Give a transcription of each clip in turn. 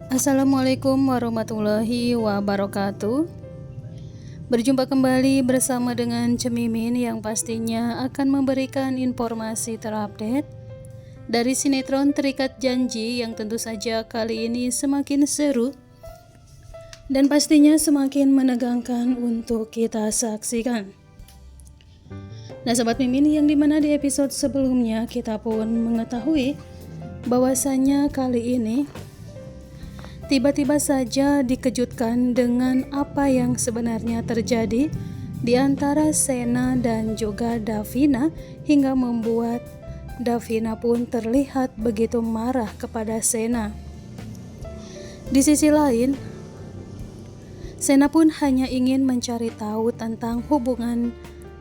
Assalamualaikum warahmatullahi wabarakatuh. Berjumpa kembali bersama dengan Cemimin yang pastinya akan memberikan informasi terupdate dari sinetron Terikat Janji yang tentu saja kali ini semakin seru dan pastinya semakin menegangkan untuk kita saksikan. Nah Sobat Mimin, yang dimana di episode sebelumnya kita pun mengetahui bahwasanya kali ini tiba-tiba saja dikejutkan dengan apa yang sebenarnya terjadi di antara Sena dan juga Davina hingga membuat Davina pun terlihat begitu marah kepada Sena. Di sisi lain, Sena pun hanya ingin mencari tahu tentang hubungan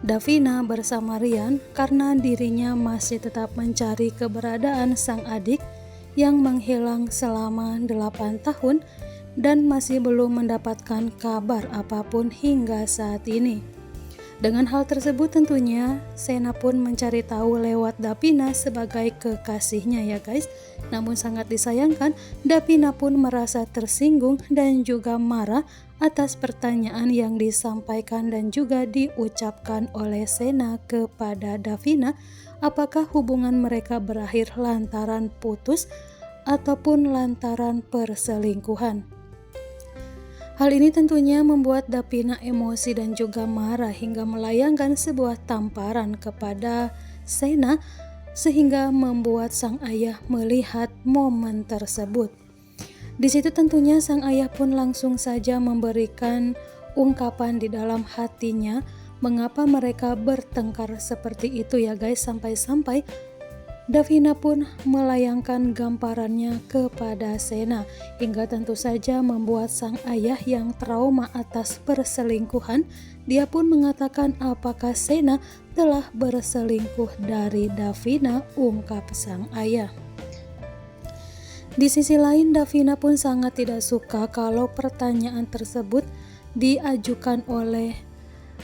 Davina bersama Rian karena dirinya masih tetap mencari keberadaan sang adik yang menghilang selama 8 tahun dan masih belum mendapatkan kabar apapun hingga saat ini. Dengan hal tersebut tentunya Sena pun mencari tahu lewat Davina sebagai kekasihnya ya guys. Namun sangat disayangkan Davina pun merasa tersinggung dan juga marah atas pertanyaan yang disampaikan dan juga diucapkan oleh Sena kepada Davina. Apakah hubungan mereka berakhir lantaran putus ataupun lantaran perselingkuhan? Hal ini tentunya membuat Davina emosi dan juga marah hingga melayangkan sebuah tamparan kepada Sena sehingga membuat sang ayah melihat momen tersebut. Di situ tentunya sang ayah pun langsung saja memberikan ungkapan di dalam hatinya mengapa mereka bertengkar seperti itu ya guys, sampai-sampai Davina pun melayangkan gambarannya kepada Sena hingga tentu saja membuat sang ayah yang trauma atas perselingkuhan. Dia pun mengatakan apakah Sena telah berselingkuh dari Davina, ungkap sang ayah. Di sisi lain Davina pun sangat tidak suka kalau pertanyaan tersebut diajukan oleh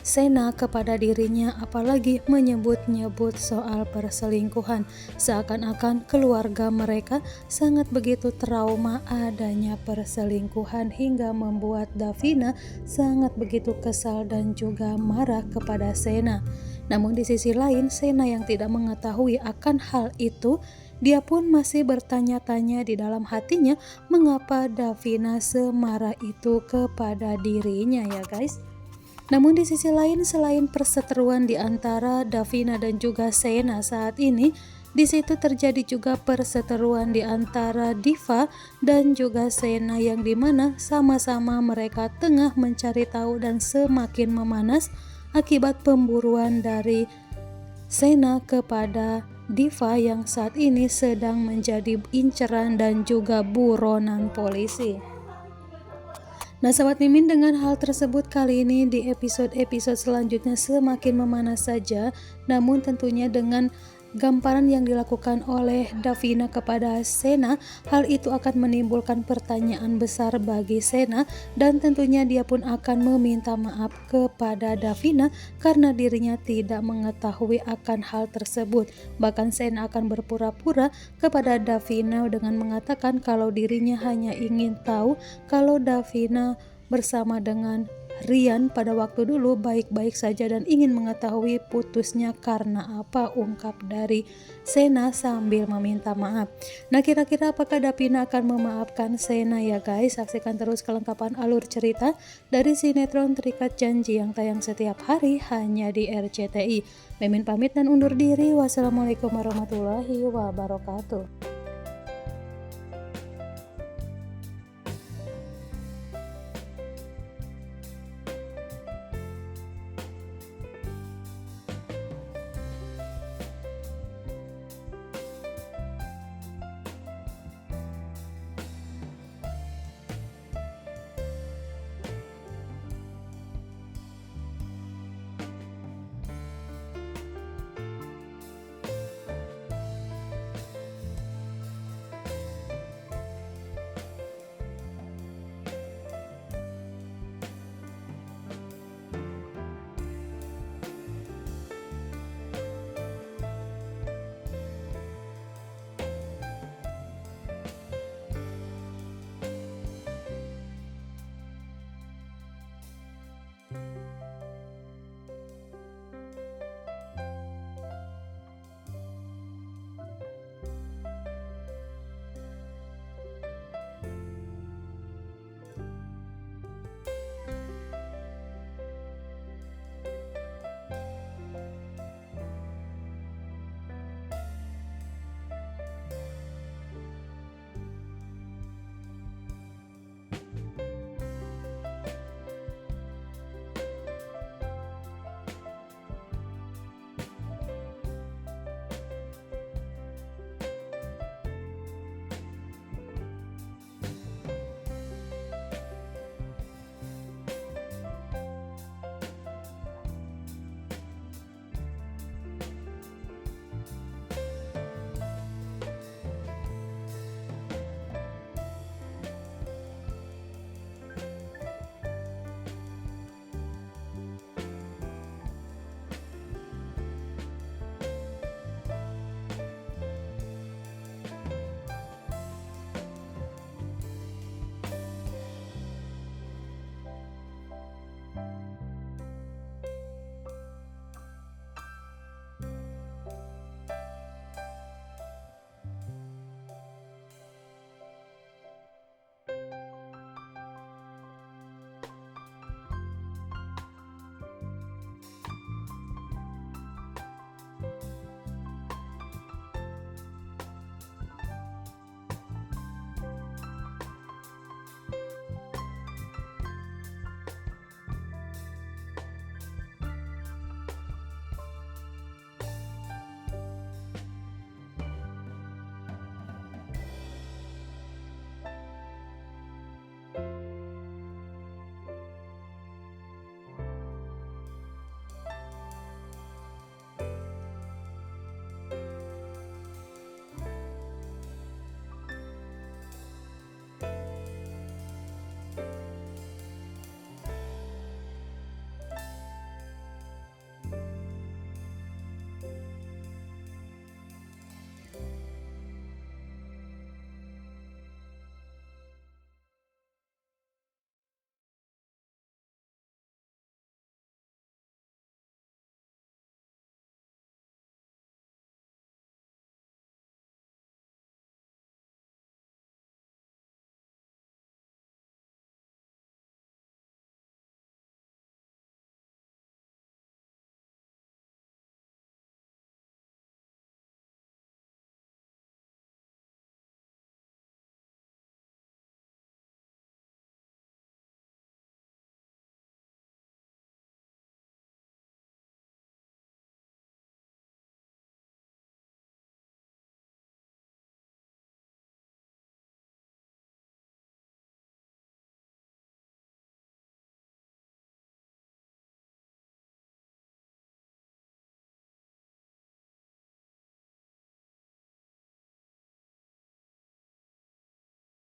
Sena kepada dirinya, apalagi menyebut-nyebut soal perselingkuhan. Seakan-akan keluarga mereka sangat begitu trauma adanya perselingkuhan hingga membuat Davina sangat begitu kesal dan juga marah kepada Sena. Namun di sisi lain Sena yang tidak mengetahui akan hal itu, dia pun masih bertanya-tanya di dalam hatinya mengapa Davina semarah itu kepada dirinya ya guys. Namun di sisi lain selain perseteruan di antara Davina dan juga Sena saat ini, di situ terjadi juga perseteruan di antara Diva dan juga Sena yang dimana sama-sama mereka tengah mencari tahu dan semakin memanas akibat pemburuan dari Sena kepada Diva yang saat ini sedang menjadi inceran dan juga buronan polisi. Nah Sobat Mimin, dengan hal tersebut kali ini di episode-episode selanjutnya semakin memanas saja, namun tentunya dengan gambaran yang dilakukan oleh Davina kepada Sena, hal itu akan menimbulkan pertanyaan besar bagi Sena dan tentunya dia pun akan meminta maaf kepada Davina karena dirinya tidak mengetahui akan hal tersebut. Bahkan Sena akan berpura-pura kepada Davina dengan mengatakan kalau dirinya hanya ingin tahu kalau Davina bersama dengan Rian pada waktu dulu baik-baik saja dan ingin mengetahui putusnya karena apa, ungkap dari Sena sambil meminta maaf. Nah kira-kira apakah Davina akan memaafkan Sena ya guys? Saksikan terus kelengkapan alur cerita dari sinetron Terikat Janji yang tayang setiap hari hanya di RCTI. Mimin pamit dan undur diri. Wassalamualaikum warahmatullahi wabarakatuh.